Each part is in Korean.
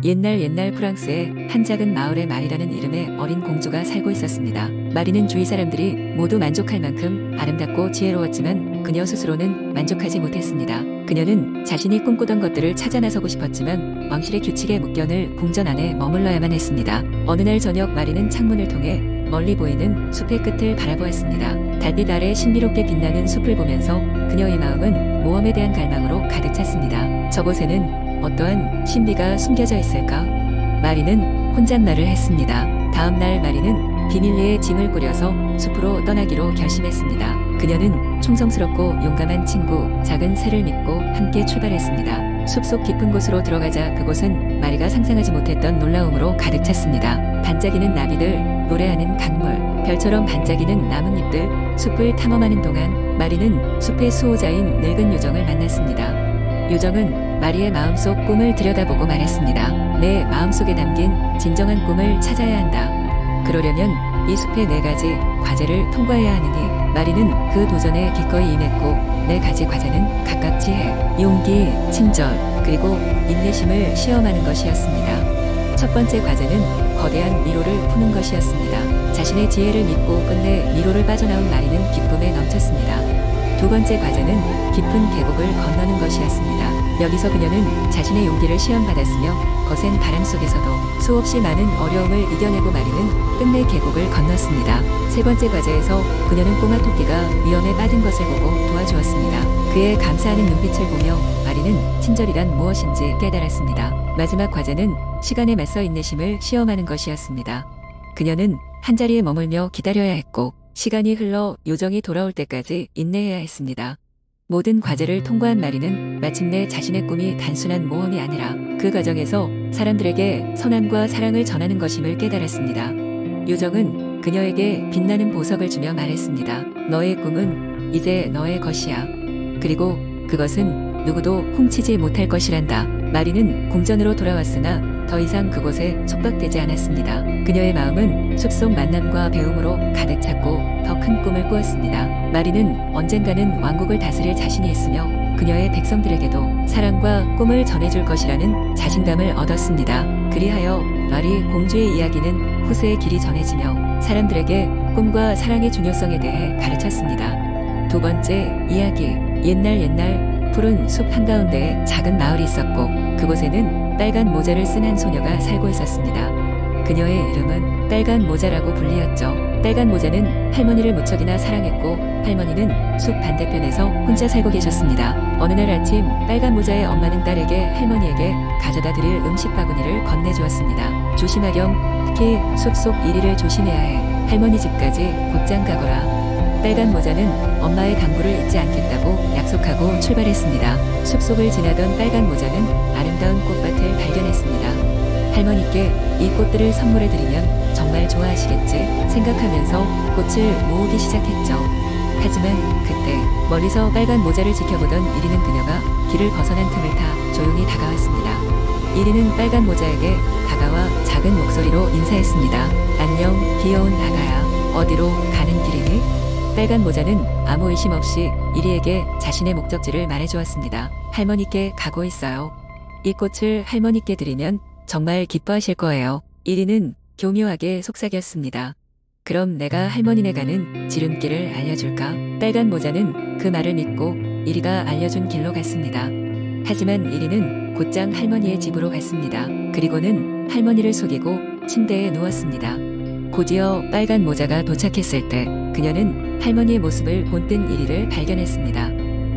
옛날 프랑스에 한 작은 마을에 마리라는 이름의 어린 공주가 살고 있었습니다. 마리는 주위 사람들이 모두 만족할 만큼 아름답고 지혜로웠지만 그녀 스스로는 만족하지 못했습니다. 그녀는 자신이 꿈꾸던 것들을 찾아 나서고 싶었지만 왕실의 규칙에 묶여늘 궁전 안에 머물러야만 했습니다. 어느 날 저녁 마리는 창문을 통해 멀리 보이는 숲의 끝을 바라보았습니다. 달빛 아래 신비롭게 빛나는 숲을 보면서 그녀의 마음은 모험에 대한 갈망으로 가득 찼습니다. 저곳에는 어떠한 신비가 숨겨져 있을까? 마리는 혼잣말을 했습니다. 다음 날 마리는 비밀리에 짐을 꾸려서 숲으로 떠나기로 결심했습니다. 그녀는 충성스럽고 용감한 친구 작은 새를 믿고 함께 출발했습니다. 숲속 깊은 곳으로 들어가자 그곳은 마리가 상상하지 못했던 놀라움으로 가득 찼습니다. 반짝이는 나비들, 노래하는 강물, 별처럼 반짝이는 나뭇잎들, 숲을 탐험하는 동안 마리는 숲의 수호자인 늙은 요정을 만났습니다. 요정은 마리의 마음속 꿈을 들여다보고 말했습니다. 내 마음속에 담긴 진정한 꿈을 찾아야 한다. 그러려면 이 숲의 4가지 과제를 통과해야 하느니 마리는 그 도전에 기꺼이 임했고 4가지 과제는 각각 지혜, 용기, 친절, 그리고 인내심을 시험하는 것이었습니다. 첫 번째 과제는 거대한 미로를 푸는 것이었습니다. 자신의 지혜를 믿고 끝내 미로를 빠져나온 마리는 기쁨에 넘쳤습니다. 두 번째 과제는 깊은 계곡을 건너는 것이었습니다. 여기서 그녀는 자신의 용기를 시험받았으며 거센 바람 속에서도 수없이 많은 어려움을 이겨내고 마리는 끝내 계곡을 건넜습니다. 세 번째 과제에서 그녀는 꼬마 토끼가 위험에 빠진 것을 보고 도와주었습니다. 그의 감사하는 눈빛을 보며 마리는 친절이란 무엇인지 깨달았습니다. 마지막 과제는 시간에 맞서 인내심을 시험하는 것이었습니다. 그녀는 한자리에 머물며 기다려야 했고 시간이 흘러 요정이 돌아올 때까지 인내해야 했습니다. 모든 과제를 통과한 마리는 마침내 자신의 꿈이 단순한 모험이 아니라 그 과정에서 사람들에게 선함과 사랑을 전하는 것임을 깨달았습니다. 요정은 그녀에게 빛나는 보석을 주며 말했습니다. 너의 꿈은 이제 너의 것이야. 그리고 그것은 누구도 훔치지 못할 것이란다. 마리는 궁전으로 돌아왔으나 더 이상 그곳에 촉박되지 않았습니다. 그녀의 마음은 숲속 만남과 배움으로 가득 찼고 더 큰 꿈을 꾸었습니다. 마리는 언젠가는 왕국을 다스릴 자신이 있으며 그녀의 백성들에게도 사랑과 꿈을 전해줄 것이라는 자신감을 얻었습니다. 그리하여 마리 공주의 이야기는 후세에 길이 전해지며 사람들에게 꿈과 사랑의 중요성에 대해 가르쳤습니다. 두 번째 이야기. 옛날 푸른 숲 한가운데에 작은 마을이 있었고 그곳에는 빨간 모자를 쓴 한 소녀가 살고 있었습니다. 그녀의 이름은 빨간 모자라고 불리었죠. 빨간 모자는 할머니를 무척이나 사랑했고 할머니는 숲 반대편에서 혼자 살고 계셨습니다. 어느 날 아침 빨간 모자의 엄마는 딸에게 할머니에게 가져다 드릴 음식 바구니를 건네주었습니다. 조심하렴. 특히 숲속 이리를 조심해야 해. 할머니 집까지 곧장 가거라. 빨간 모자는 엄마의 당부를 잊지 않겠다고 약속하고 출발했습니다. 숲속을 지나던 빨간 모자는 아름다운 꽃밭을 발견했습니다. 할머니께 이 꽃들을 선물해드리면 정말 좋아하시겠지 생각하면서 꽃을 모으기 시작했죠. 하지만 그때 멀리서 빨간 모자를 지켜보던 이리는 그녀가 길을 벗어난 틈을 타 조용히 다가왔습니다. 이리는 빨간 모자에게 다가와 작은 목소리로 인사했습니다. 안녕 귀여운 아가야. 어디로 가는 길이니? 빨간 모자는 아무 의심 없이 이리에게 자신의 목적지를 말해주었습니다. 할머니께 가고 있어요. 이 꽃을 할머니께 드리면 정말 기뻐하실 거예요. 이리는 교묘하게 속삭였습니다. 그럼 내가 할머니네 가는 지름길을 알려줄까? 빨간 모자는 그 말을 믿고 이리가 알려준 길로 갔습니다. 하지만 이리는 곧장 할머니의 집으로 갔습니다. 그리고는 할머니를 속이고 침대에 누웠습니다. 곧이어 빨간 모자가 도착했을 때 그녀는 할머니의 모습을 본뜬 이리를 발견했습니다.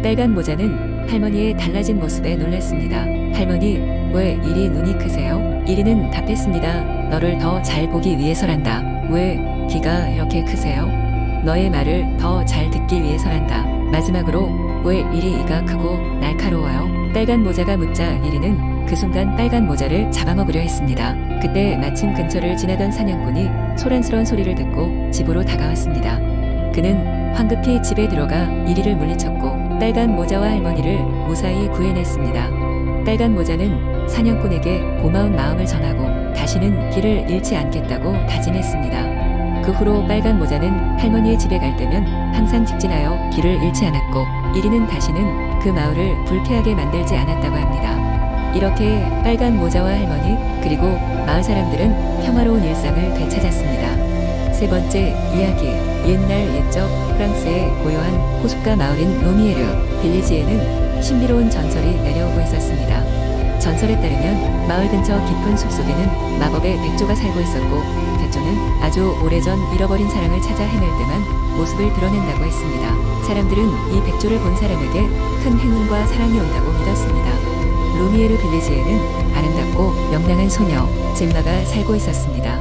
빨간 모자는 할머니의 달라진 모습에 놀랐습니다. 할머니, 왜 이리 눈이 크세요? 이리는 답했습니다. 너를 더 잘 보기 위해서란다. 왜 귀가 이렇게 크세요? 너의 말을 더 잘 듣기 위해서란다. 마지막으로 왜 이리 이가 크고 날카로워요? 빨간 모자가 묻자 이리는 그 순간 빨간 모자를 잡아먹으려 했습니다. 그때 마침 근처를 지나던 사냥꾼이 소란스러운 소리를 듣고 집으로 다가왔습니다. 그는 황급히 집에 들어가 이리를 물리쳤고 빨간 모자와 할머니를 무사히 구해냈습니다. 빨간 모자는 사냥꾼에게 고마운 마음을 전하고 다시는 길을 잃지 않겠다고 다짐했습니다. 그 후로 빨간 모자는 할머니의 집에 갈 때면 항상 직진하여 길을 잃지 않았고 이리는 다시는 그 마을을 불쾌하게 만들지 않았다고 합니다. 이렇게 빨간 모자와 할머니, 그리고 마을 사람들은 평화로운 일상을 되찾았습니다. 세 번째 이야기, 옛날 옛적 프랑스의 고요한 호숫가 마을인 로미에르 빌리지에는 신비로운 전설이 내려오고 있었습니다. 전설에 따르면 마을 근처 깊은 숲속에는 마법의 백조가 살고 있었고, 백조는 아주 오래전 잃어버린 사랑을 찾아 헤맬 때만 모습을 드러낸다고 했습니다. 사람들은 이 백조를 본 사람에게 큰 행운과 사랑이 온다고 믿었습니다. 로미에르 빌리지에는 아름답고 명랑한 소녀 젬마가 살고 있었습니다.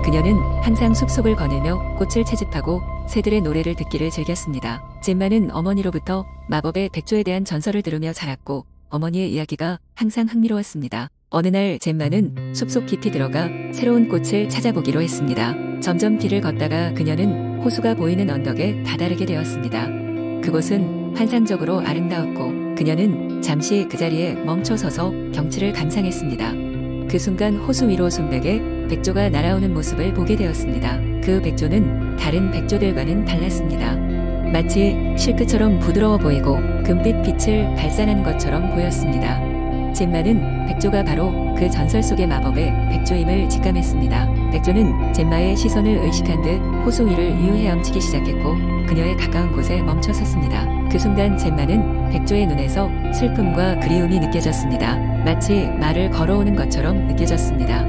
그녀는 항상 숲속을 거닐며 꽃을 채집하고 새들의 노래를 듣기를 즐겼습니다. 젬마는 어머니로부터 마법의 백조에 대한 전설을 들으며 자랐고, 어머니의 이야기가 항상 흥미로웠습니다. 어느 날 젬마는 숲속 깊이 들어가 새로운 꽃을 찾아보기로 했습니다. 점점 길을 걷다가 그녀는 호수가 보이는 언덕에 다다르게 되었습니다. 그곳은 환상적으로 아름다웠고, 그녀는 잠시 그 자리에 멈춰서서 경치를 감상했습니다. 그 순간 호수 위로 순백에 백조가 날아오는 모습을 보게 되었습니다. 그 백조는 다른 백조들과는 달랐습니다. 마치 실크처럼 부드러워 보이고 금빛 빛을 발산한 것처럼 보였습니다. 젬마는 백조가 바로 그 전설 속의 마법의 백조임을 직감했습니다. 백조는 젬마의 시선을 의식한 듯 호수 위를 유유히 헤엄치기 시작했고, 그녀의 가까운 곳에 멈춰 섰습니다. 그 순간 젬마는 백조의 눈에서 슬픔과 그리움이 느껴졌습니다. 마치 말을 걸어오는 것처럼 느껴졌습니다.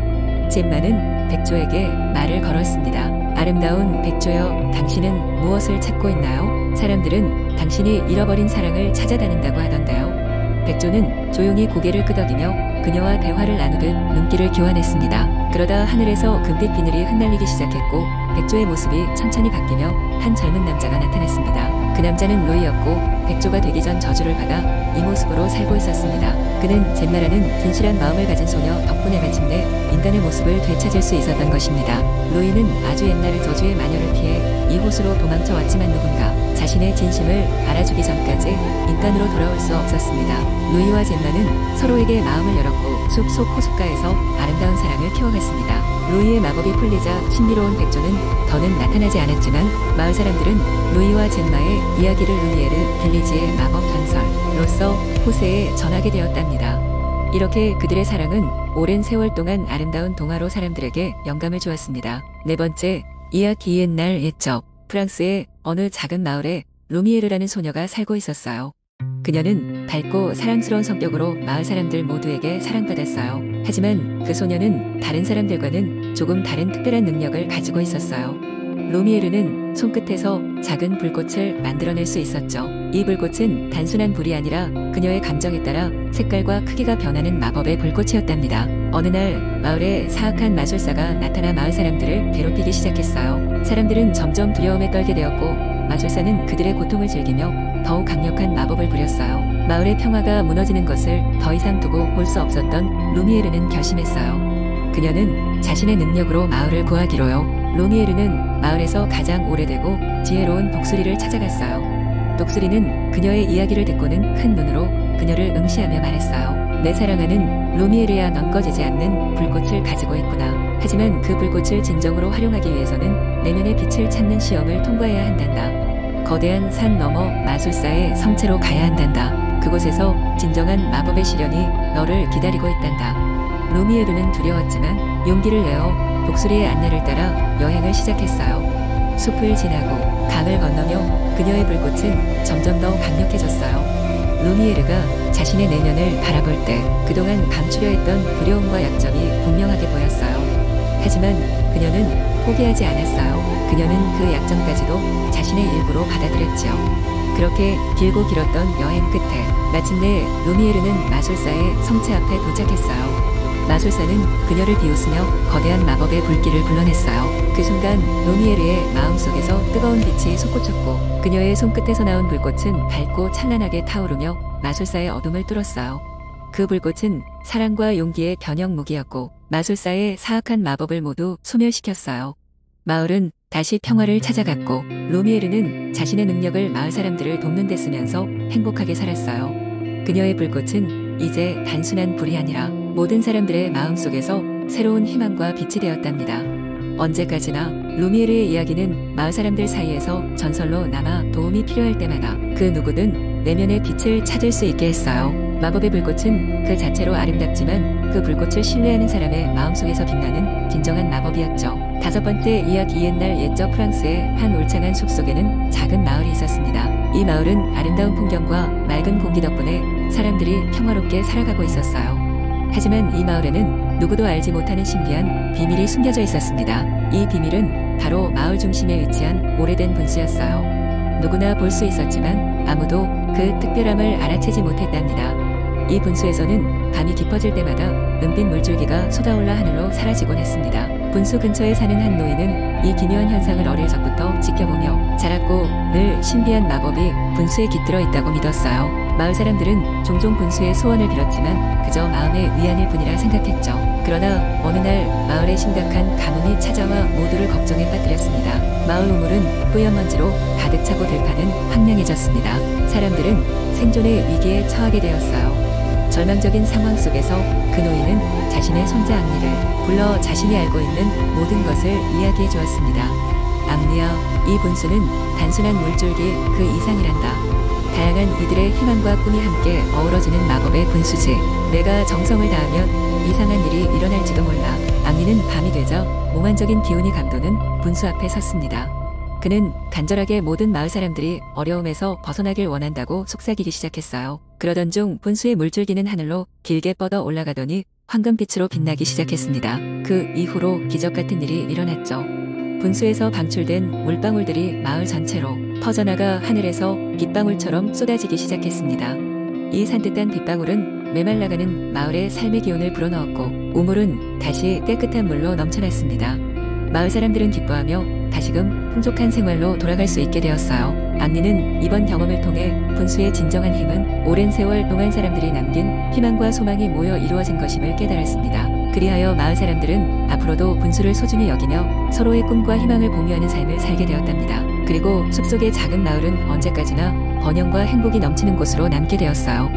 젬마는 백조에게 말을 걸었습니다. 아름다운 백조여, 당신은 무엇을 찾고 있나요? 사람들은 당신이 잃어버린 사랑을 찾아다닌다고 하던데요. 백조는 조용히 고개를 끄덕이며 그녀와 대화를 나누듯 눈길을 교환했습니다. 그러다 하늘에서 금빛 비늘이 흩날리기 시작했고, 백조의 모습이 천천히 바뀌며 한 젊은 남자가 나타났습니다. 그 남자는 로이였고, 백조가 되기 전 저주를 받아 이 모습으로 살고 있었습니다. 그는 젬마라는 진실한 마음을 가진 소녀 덕분에 마침내 인간의 모습을 되찾을 수 있었던 것입니다. 로이는 아주 옛날의 저주의 마녀를 피해 이 호수로 도망쳐 왔지만 누군가 자신의 진심을 알아주기 전까지 인간으로 돌아올 수 없었습니다. 로이와 젬마는 서로에게 마음을 열었고 숲속 호숫가에서 아름다운 사랑을 키워갔습니다. 로이의 마법이 풀리자 신비로운 백조는 더는 나타나지 않았지만, 마을 사람들은 로이와 젬마의 이야기를 루미에르 빌리지의 마법 전설로서 호세에 전하게 되었답니다. 이렇게 그들의 사랑은 오랜 세월 동안 아름다운 동화로 사람들에게 영감을 주었습니다. 네 번째 이야기, 옛날 옛적 프랑스의 어느 작은 마을에 루미에르라는 소녀가 살고 있었어요. 그녀는 밝고 사랑스러운 성격으로 마을 사람들 모두에게 사랑받았어요. 하지만 그 소녀는 다른 사람들과는 조금 다른 특별한 능력을 가지고 있었어요. 루미에르는 손끝에서 작은 불꽃을 만들어낼 수 있었죠. 이 불꽃은 단순한 불이 아니라 그녀의 감정에 따라 색깔과 크기가 변하는 마법의 불꽃이었답니다. 어느 날 마을에 사악한 마술사가 나타나 마을 사람들을 괴롭히기 시작했어요. 사람들은 점점 두려움에 떨게 되었고, 마술사는 그들의 고통을 즐기며 더욱 강력한 마법을 부렸어요. 마을의 평화가 무너지는 것을 더 이상 두고 볼 수 없었던 루미에르는 결심했어요. 그녀는 자신의 능력으로 마을을 구하기로요. 루미에르는 마을에서 가장 오래되고 지혜로운 독수리를 찾아갔어요. 독수리는 그녀의 이야기를 듣고는 큰 눈으로 그녀를 응시하며 말했어요. 내 사랑하는 루미에르야, 넌 꺼지지 않는 불꽃을 가지고 있구나. 하지만 그 불꽃을 진정으로 활용하기 위해서는 내면의 빛을 찾는 시험을 통과해야 한단다. 거대한 산 너머 마술사의 성체로 가야 한단다. 그곳에서 진정한 마법의 시련이 너를 기다리고 있단다. 루미에르는 두려웠지만 용기를 내어 독수리의 안내를 따라 여행을 시작했어요. 숲을 지나고 강을 건너며 그녀의 불꽃은 점점 더 강력해졌어요. 루미에르가 자신의 내면을 바라볼 때 그동안 감추려했던 두려움과 약점이 분명하게 보였어요. 하지만 그녀는 포기하지 않았어요. 그녀는 그 약점까지도 자신의 일부로 받아들였지요. 그렇게 길고 길었던 여행 끝에 마침내 루미에르는 마술사의 성체 앞에 도착했어요. 마술사는 그녀를 비웃으며 거대한 마법의 불길을 불러냈어요. 그 순간 루미에르의 마음속에서 뜨거운 빛이 솟구쳤고, 그녀의 손끝에서 나온 불꽃은 밝고 찬란하게 타오르며 마술사의 어둠을 뚫었어요. 그 불꽃은 사랑과 용기의 변형 무기였고, 마술사의 사악한 마법을 모두 소멸시켰어요. 마을은 다시 평화를 찾아갔고, 루미에르는 자신의 능력을 마을 사람들을 돕는 데 쓰면서 행복하게 살았어요. 그녀의 불꽃은 이제 단순한 불이 아니라 모든 사람들의 마음속에서 새로운 희망과 빛이 되었답니다. 언제까지나 루미에르의 이야기는 마을 사람들 사이에서 전설로 남아 도움이 필요할 때마다 그 누구든 내면의 빛을 찾을 수 있게 했어요. 마법의 불꽃은 그 자체로 아름답지만 그 불꽃을 신뢰하는 사람의 마음속에서 빛나는 진정한 마법이었죠. 다섯 번째 이야기. 옛날 옛적 프랑스의 한 울창한 숲속에는 작은 마을이 있었습니다. 이 마을은 아름다운 풍경과 맑은 공기 덕분에 사람들이 평화롭게 살아가고 있었어요. 하지만 이 마을에는 누구도 알지 못하는 신비한 비밀이 숨겨져 있었습니다. 이 비밀은 바로 마을 중심에 위치한 오래된 분수였어요. 누구나 볼 수 있었지만 아무도 그 특별함을 알아채지 못했답니다. 이 분수에서는 밤이 깊어질 때마다 은빛 물줄기가 쏟아올라 하늘로 사라지곤 했습니다. 분수 근처에 사는 한 노인은 이 기묘한 현상을 어릴 적부터 지켜보며 자랐고 늘 신비한 마법이 분수에 깃들어 있다고 믿었어요. 마을 사람들은 종종 분수의 소원을 빌었지만 그저 마음의 위안일 뿐이라 생각했죠. 그러나 어느 날 마을에 심각한 가뭄이 찾아와 모두를 걱정에 빠뜨렸습니다. 마을 우물은 뿌연 먼지로 가득 차고 들판은 황량해졌습니다. 사람들은 생존의 위기에 처하게 되었어요. 절망적인 상황 속에서 그 노인은 자신의 손자 앙리를 불러 자신이 알고 있는 모든 것을 이야기해 주었습니다. 앙리야, 이 분수는 단순한 물줄기 그 이상이란다. 다양한 이들의 희망과 꿈이 함께 어우러지는 마법의 분수지. 내가 정성을 다하면 이상한 일이 일어날지도 몰라. 앙리는 밤이 되자 몽환적인 기운이 감도는 분수 앞에 섰습니다. 그는 간절하게 모든 마을 사람들이 어려움에서 벗어나길 원한다고 속삭이기 시작했어요. 그러던 중 분수의 물줄기는 하늘로 길게 뻗어 올라가더니 황금빛으로 빛나기 시작했습니다. 그 이후로 기적 같은 일이 일어났죠. 분수에서 방출된 물방울들이 마을 전체로 퍼져나가 하늘에서 빗방울처럼 쏟아지기 시작했습니다. 이 산뜻한 빗방울은 메말라가는 마을의 삶의 기운을 불어넣었고 우물은 다시 깨끗한 물로 넘쳐났습니다. 마을 사람들은 기뻐하며 다시금 풍족한 생활로 돌아갈 수 있게 되었어요. 앙리는 이번 경험을 통해 분수의 진정한 힘은 오랜 세월 동안 사람들이 남긴 희망과 소망이 모여 이루어진 것임을 깨달았습니다. 그리하여 마을 사람들은 앞으로도 분수를 소중히 여기며 서로의 꿈과 희망을 공유하는 삶을 살게 되었답니다. 그리고 숲속의 작은 마을은 언제까지나 번영과 행복이 넘치는 곳으로 남게 되었어요.